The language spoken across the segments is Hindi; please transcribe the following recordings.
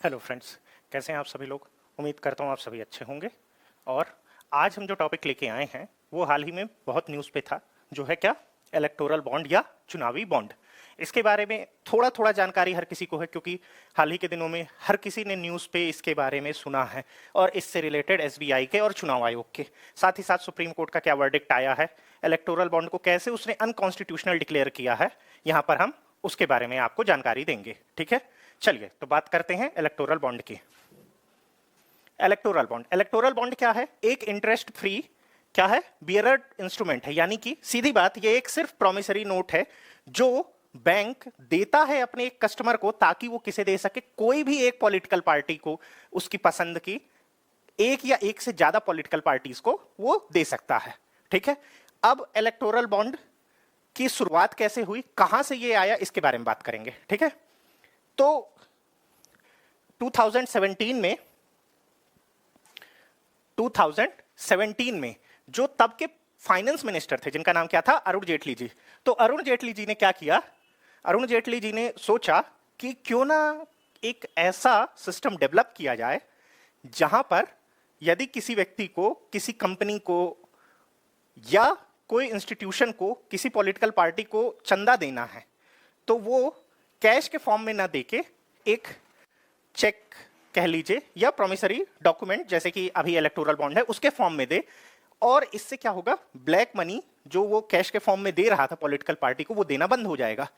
हेलो फ्रेंड्स, कैसे हैं आप सभी लोग। उम्मीद करता हूँ आप सभी अच्छे होंगे। और आज हम जो टॉपिक लेके आए हैं वो हाल ही में बहुत न्यूज़ पे था, जो है क्या, इलेक्टोरल बॉन्ड या चुनावी बॉन्ड। इसके बारे में थोड़ा थोड़ा जानकारी हर किसी को है, क्योंकि हाल ही के दिनों में हर किसी ने न्यूज़ पे इसके बारे में सुना है और इससे रिलेटेड एसबीआई के और चुनाव आयोग के साथ ही साथ सुप्रीम कोर्ट का क्या वर्डिक्ट आया है, इलेक्टोरल बॉन्ड को कैसे उसने अनकॉन्स्टिट्यूशनल डिक्लेयर किया है, यहाँ पर हम उसके बारे में आपको जानकारी देंगे। ठीक है, चलिए तो बात करते हैं इलेक्टोरल बॉन्ड की। इलेक्टोरल बॉन्ड क्या है? एक इंटरेस्ट फ्री क्या है, बियरर इंस्ट्रूमेंट है, यानी कि सीधी बात ये एक सिर्फ प्रोमिसरी नोट है जो बैंक देता है अपने एक कस्टमर को ताकि वो किसे दे सके, कोई भी एक पॉलिटिकल पार्टी को, उसकी पसंद की एक या एक से ज्यादा पॉलिटिकल पार्टीज को वो दे सकता है। ठीक है, अब इलेक्टोरल बॉन्ड की शुरुआत कैसे हुई, कहां से ये आया, इसके बारे में बात करेंगे। ठीक है, तो 2017 में जो तब के फाइनेंस मिनिस्टर थे, जिनका नाम क्या था, अरुण जेटली जी। तो अरुण जेटली जी ने क्या किया, अरुण जेटली जी ने सोचा कि क्यों ना एक ऐसा सिस्टम डेवलप किया जाए जहां पर यदि किसी व्यक्ति को, किसी कंपनी को या कोई इंस्टीट्यूशन को, किसी पॉलिटिकल पार्टी को चंदा देना है तो वो कैश के फॉर्म में ना देके एक चेक कह लीजिए या प्रोमिसरी डॉक्यूमेंट जैसे कि अभी इलेक्टोरल बॉन्ड है उसके फॉर्म में दे। और इससे क्या होगा, ब्लैक मनी जो वो कैश के फॉर्म में दे रहा था पॉलिटिकल पार्टी को, वो देना बंद हो जाएगा।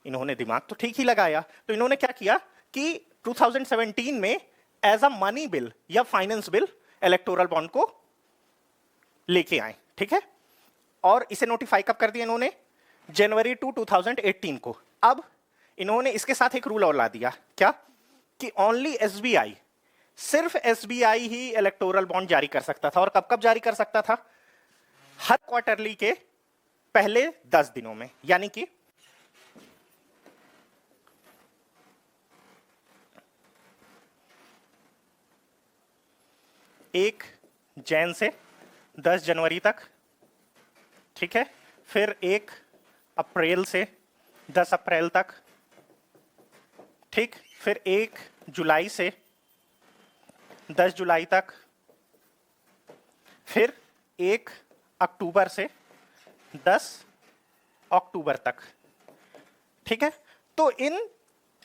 इन्होंने दिमाग तो ठीक ही लगाया, तो इन्होंने क्या किया कि 2017 में एज अ मनी बिल या फाइनेंस बिल इलेक्टोरल बॉन्ड को लेके आए। ठीक है, और इसे नोटिफाई कब कर दिया इन्होंने, जनवरी 2018 को। अब इन्होंने इसके साथ एक रूल और ला दिया, क्या कि ओनली एसबीआई, सिर्फ एसबीआई ही इलेक्टोरल बॉन्ड जारी कर सकता था। और कब कब जारी कर सकता था, हर क्वार्टरली के पहले 10 दिनों में, यानी कि एक जैन से 10 जनवरी तक। ठीक है, फिर 1 अप्रैल से 10 अप्रैल तक। ठीक, फिर 1 जुलाई से 10 जुलाई तक। फिर 1 अक्टूबर से 10 अक्टूबर तक। ठीक है, तो इन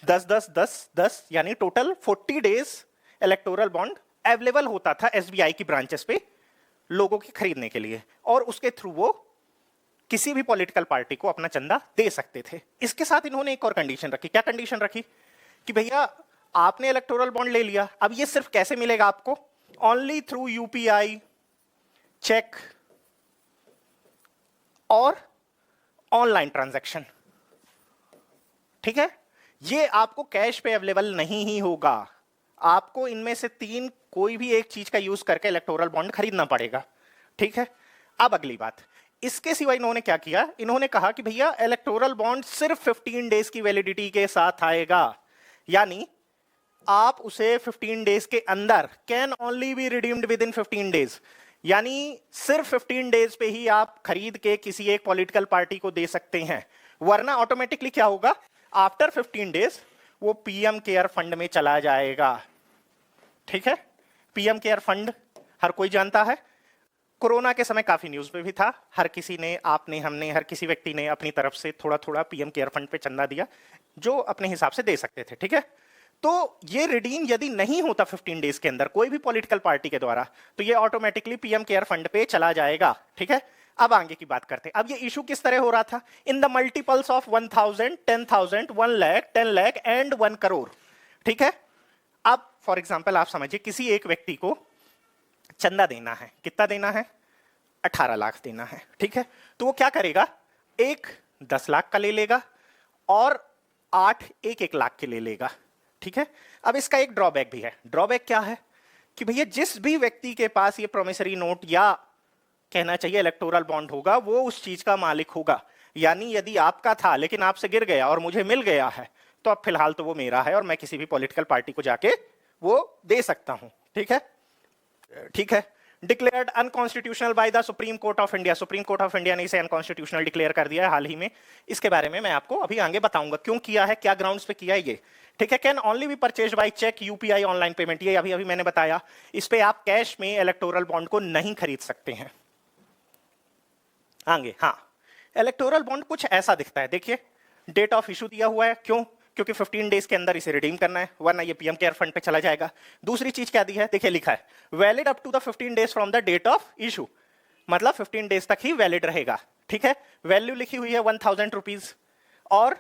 10 10 10 10 यानी total 40 days electoral bond available होता था एसबीआई की ब्रांचेस पे लोगों की खरीदने के लिए, और उसके थ्रू वो किसी भी पॉलिटिकल पार्टी को अपना चंदा दे सकते थे। इसके साथ इन्होंने एक और कंडीशन रखी। क्या कंडीशन रखी कि भैया आपने इलेक्टोरल बॉन्ड ले लिया, अब ये सिर्फ कैसे मिलेगा आपको, ओनली थ्रू यूपीआई, चेक और ऑनलाइन ट्रांजैक्शन। ठीक है, ये आपको कैश पे अवेलेबल नहीं ही होगा, आपको इनमें से 3 कोई भी एक चीज का यूज करके इलेक्टोरल बॉन्ड खरीदना पड़ेगा। ठीक है, अब अगली बात, इसके सिवा इन्होंने क्या किया, इन्होंने कहा कि भैया इलेक्टोरल बॉन्ड सिर्फ 15 डेज की वैलिडिटी के साथ आएगा, यानी आप उसे 15 डेज के अंदर, can only be redeemed with in 15 days, यानी सिर्फ 15 डेज पे ही आप खरीद के किसी एक पॉलिटिकल पार्टी को दे सकते हैं। वरना ऑटोमेटिकली क्या होगा, आफ्टर 15 डेज वो पीएम केयर फंड में चला जाएगा। ठीक है, पीएम केयर फंड हर कोई जानता है, कोरोना के समय काफी न्यूज पे भी था, हर किसी ने, आपने, हमने, हर किसी व्यक्ति ने अपनी तरफ से थोड़ा थोड़ा पीएम केयर फंड पे चंदा दिया जो अपने हिसाब से दे सकते थे। ठीक है, तो ये रिडीम यदि नहीं होता 15 डेज के अंदर कोई भी पॉलिटिकल पार्टी के द्वारा, तो ये ऑटोमेटिकली पीएम केयर फंड पे चला जाएगा। ठीक है, अब आगे की बात करते हैं। अब ये इशू किस तरह हो रहा था, in the multiples of 1000, 10,000, 1 lakh, 10 lakh and 1 crore. ठीक है, अब फॉर एग्जाम्पल आप समझिए किसी एक व्यक्ति को चंदा देना है, कितना देना है, 18 लाख देना है। ठीक है, तो वो क्या करेगा, एक 10 लाख का ले लेगा और 8 1 लाख के ले लेगा। ठीक है, अब इसका एक ड्रॉबैक भी है। ड्रॉबैक क्या है कि भैया जिस भी व्यक्ति के पास ये प्रोमिसरी नोट या कहना चाहिए इलेक्टोरल बॉन्ड होगा, वो उस चीज का मालिक होगा। यानी यदि आपका था लेकिन आपसे गिर गया और मुझे मिल गया है, तो अब फिलहाल तो वो मेरा है और मैं किसी भी पॉलिटिकल पार्टी को जाके वो दे सकता हूं। ठीक है, ठीक है, declared unconstitutional by the supreme court of India. Supreme court of India ने इसे अनकॉन्स्टिट्यूशनल डिक्लेयर कर दिया है हाल ही में। इसके बारे में मैं आपको अभी आगे बताऊंगा क्यों किया है, क्या ग्राउंड्स पे किया है ये। ठीक है। Can only be purchase by cheque, UPI, online payment, ये अभी अभी मैंने बताया। इस पे आप कैश में इलेक्टोरल बॉन्ड को नहीं खरीद सकते हैं। आगे, हाँ, इलेक्टोरल बॉन्ड कुछ ऐसा दिखता है, देखिए डेट ऑफ इशू दिया हुआ है, क्यों? क्योंकि 15 डेज के अंदर इसे रिडीम करना है, वरना ये पीएम केयर फंड पे चला जाएगा। दूसरी चीज क्या दी है, देखिए लिखा है valid up to the 15 days from the date of issue, मतलब 15 डेज तक ही वैलिड रहेगा। ठीक है। वैल्यू लिखी हुई है 1000 रुपीज, और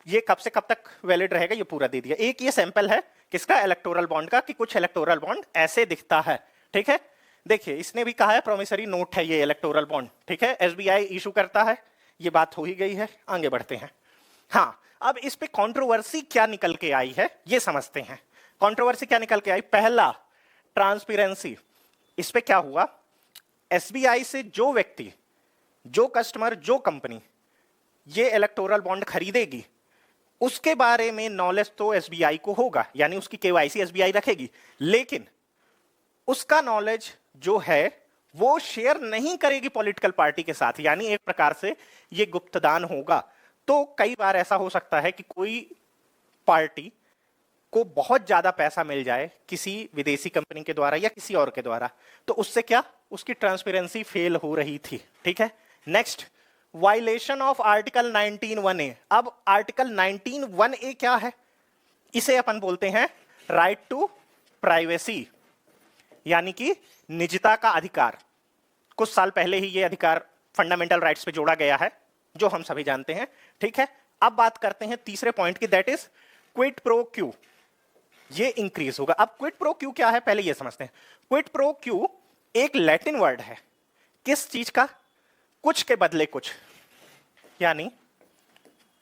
ये कब से कब तक वैलिड रहेगा ये पूरा दे दिया। एक ये सैंपल है किसका, इलेक्टोरल बॉन्ड का, कि कुछ इलेक्टोरल बॉन्ड ऐसे दिखता है। ठीक है। देखिए इसने भी कहा है प्रोमिसरी नोट है ये इलेक्टोरल बॉन्ड। ठीक है। एसबीआई इशू करता है, ये बात हो ही गई है। आगे बढ़ते हैं। हाँ, अब इस पे कंट्रोवर्सी क्या निकल के आई है ये समझते हैं। कंट्रोवर्सी क्या निकल के आई? पहला, ट्रांसपेरेंसी। इस पे क्या हुआ, एसबीआई से जो व्यक्ति, जो कस्टमर, जो कंपनी ये इलेक्टोरल बॉन्ड खरीदेगी उसके बारे में नॉलेज तो एसबीआई को होगा, यानी उसकी केवाईसी एसबीआई रखेगी, लेकिन उसका नॉलेज जो है वो शेयर नहीं करेगी पॉलिटिकल पार्टी के साथ, यानी एक प्रकार से ये गुप्तदान होगा। तो कई बार ऐसा हो सकता है कि कोई पार्टी को बहुत ज्यादा पैसा मिल जाए किसी विदेशी कंपनी के द्वारा या किसी और के द्वारा, तो उससे क्या, उसकी ट्रांसपेरेंसी फेल हो रही थी। ठीक है। Next, violation of article 19(1)(a। अब आर्टिकल 19(1)(a) क्या है? इसे अपन बोलते हैं राइट टू प्राइवेसी, यानी कि निजता का अधिकार। कुछ साल पहले ही ये अधिकार फंडामेंटल राइट्स पे जोड़ा गया है, जो हम सभी जानते हैं। ठीक है। अब बात करते हैं तीसरे पॉइंट की, that is quid pro Q. ये इंक्रीज होगा। अब क्विड प्रो क्यू क्या है पहले ये समझते हैं। क्विड प्रो क्यू एक लैटिन वर्ड है, किस चीज का? कुछ के बदले कुछ, यानी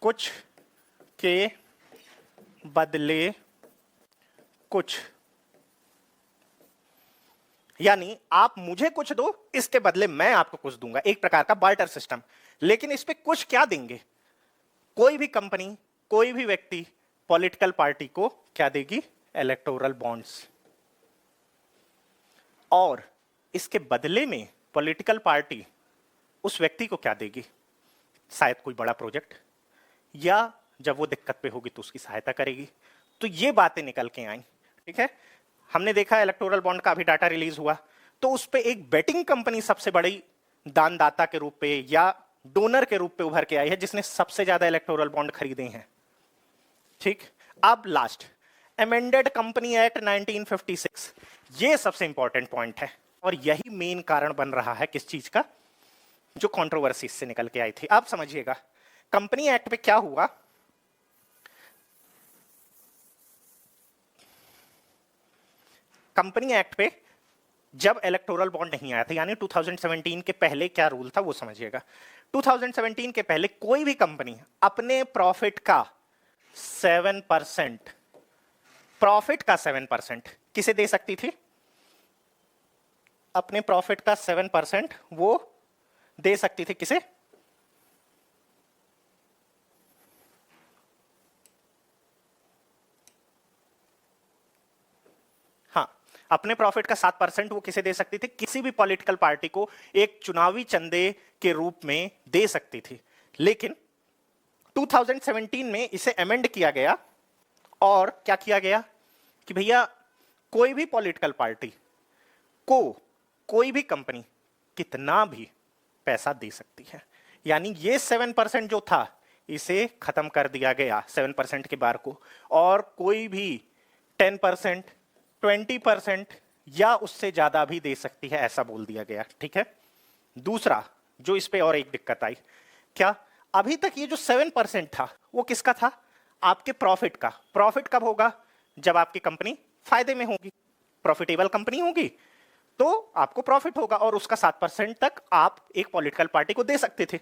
कुछ के बदले कुछ, यानी आप मुझे कुछ दो, इसके बदले मैं आपको कुछ दूंगा, एक प्रकार का बार्टर सिस्टम। लेकिन इस पे कुछ क्या देंगे? कोई भी कंपनी, कोई भी व्यक्ति पॉलिटिकल पार्टी को क्या देगी? Electoral bonds. और इसके बदले में पॉलिटिकल पार्टी उस व्यक्ति को क्या देगी? शायद कोई बड़ा प्रोजेक्ट, या जब वो दिक्कत पे होगी तो उसकी सहायता करेगी। तो ये बातें निकल के आई। ठीक है। हमने देखा इलेक्टोरल बॉन्ड का अभी डाटा रिलीज हुआ, तो उस पे एक बेटिंग कंपनी सबसे बड़ी दानदाता के रूप पे या डोनर के रूप पे उभर के आई है, जिसने सबसे ज्यादा इलेक्टोरल बॉन्ड खरीदे हैं। ठीक। अब लास्ट, अमेंडेड कंपनी एक्ट 1956, ये सबसे इंपॉर्टेंट पॉइंट है और यही मेन कारण बन रहा है किस चीज का, जो कंट्रोवर्सी इससे निकल के आई थी। आप समझिएगा कंपनी एक्ट पे क्या हुआ। कंपनी एक्ट पे जब इलेक्टोरल बॉन्ड नहीं आया था, यानी 2017 के पहले क्या रूल था वो समझिएगा। 2017 के पहले कोई भी कंपनी अपने प्रॉफिट का 7%, प्रॉफिट का 7% किसे दे सकती थी? अपने प्रॉफिट का 7% वो दे सकती थी किसे? हाँ, अपने प्रॉफिट का 7% वो किसे दे सकती थी? किसी भी पॉलिटिकल पार्टी को एक चुनावी चंदे के रूप में दे सकती थी। लेकिन 2017 में इसे अमेंड किया गया और क्या किया गया कि भैया कोई भी पॉलिटिकल पार्टी को कोई भी कंपनी कितना भी पैसा दे सकती है, यानी ये 7% जो था इसे खत्म कर दिया गया 7% के बार को, और कोई भी 10%, 20% या उससे ज्यादा भी दे सकती है, ऐसा बोल दिया गया। ठीक है। दूसरा जो इस पे और एक दिक्कत आई, क्या? अभी तक ये जो 7% था वो किसका था? आपके प्रॉफिट का। प्रॉफिट कब होगा? जब आपकी कंपनी फायदे में होगी, प्रॉफिटेबल कंपनी होगी तो आपको प्रॉफिट होगा, और उसका 7% तक आप एक पॉलिटिकल पार्टी को दे सकते थे।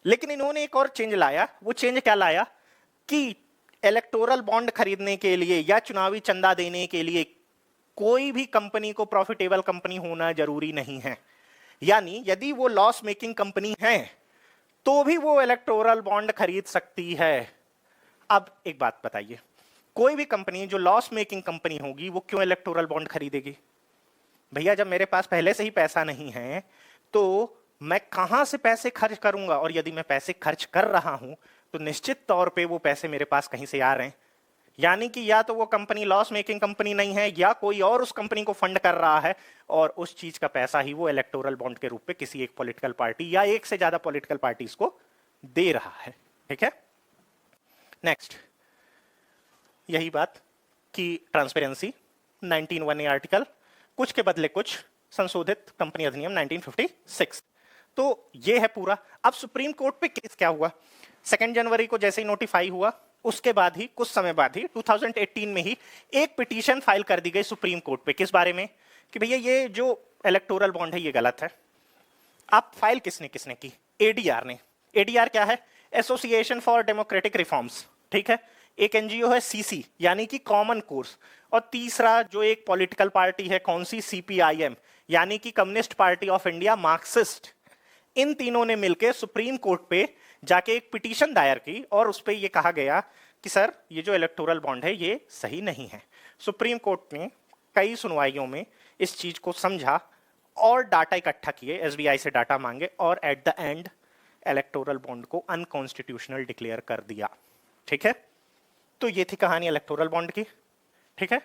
लेकिन इन्होंने एक और चेंज लाया। वो चेंज क्या लाया कि इलेक्टोरल बॉन्ड खरीदने के लिए या चुनावी चंदा देने के लिए कोई भी कंपनी को प्रॉफिटेबल कंपनी होना जरूरी नहीं है। यानी यदि वो लॉस मेकिंग कंपनी है तो भी वो इलेक्टोरल बॉन्ड खरीद सकती है। अब एक बात बताइए, कोई भी कंपनी जो लॉस मेकिंग कंपनी होगी वो क्यों इलेक्टोरल बॉन्ड खरीदेगी? भैया जब मेरे पास पहले से ही पैसा नहीं है तो मैं कहां से पैसे खर्च करूंगा, और यदि मैं पैसे खर्च कर रहा हूं तो निश्चित तौर पे वो पैसे मेरे पास कहीं से आ रहे हैं, यानी कि या तो वो कंपनी लॉस मेकिंग कंपनी नहीं है, या कोई और उस कंपनी को फंड कर रहा है और उस चीज का पैसा ही वो इलेक्टोरल बॉन्ड के रूप में किसी एक पॉलिटिकल पार्टी या एक से ज्यादा पॉलिटिकल पार्टीज को दे रहा है। ठीक है, नेक्स्ट यही बात कि ट्रांसपेरेंसी 19(1)(a) आर्टिकल, कुछ के बदले कुछ, संशोधित कंपनी अधिनियम 1956। तो ये है पूरा। अब सुप्रीम कोर्ट पे केस क्या हुआ, 2 जनवरी को जैसे ही नोटिफाई हुआ उसके बाद ही कुछ समय बाद ही 2018 में ही एक पिटीशन फाइल कर दी गई सुप्रीम कोर्ट पे। किस बारे में, कि भैया ये जो इलेक्टोरल बॉन्ड है ये गलत है। आप फाइल किसने किसने की, एडीआर ने। एडीआर क्या है, एसोसिएशन फॉर डेमोक्रेटिक रिफॉर्म्स। ठीक है, एक एनजीओ है सीसी यानी कि कॉमन कोर्स, और तीसरा जो एक पॉलिटिकल पार्टी है कौन सी, सीपीआईएम यानी कि Communist Party of India Marxist. इन तीनों ने मिलकर सुप्रीम कोर्ट पे जाके एक पिटीशन दायर की और उस पे ये कहा गया कि सर ये जो इलेक्टोरल बॉन्ड है ये सही नहीं है। सुप्रीम कोर्ट ने कई सुनवाइयों में इस चीज को समझा और डाटा इकट्ठा किए, एसबीआई से डाटा मांगे और at the end electoral bond को अनकॉन्स्टिट्यूशनल डिक्लेयर कर दिया। ठीक है, तो ये थी कहानी इलेक्टोरल बॉन्ड की। ठीक है,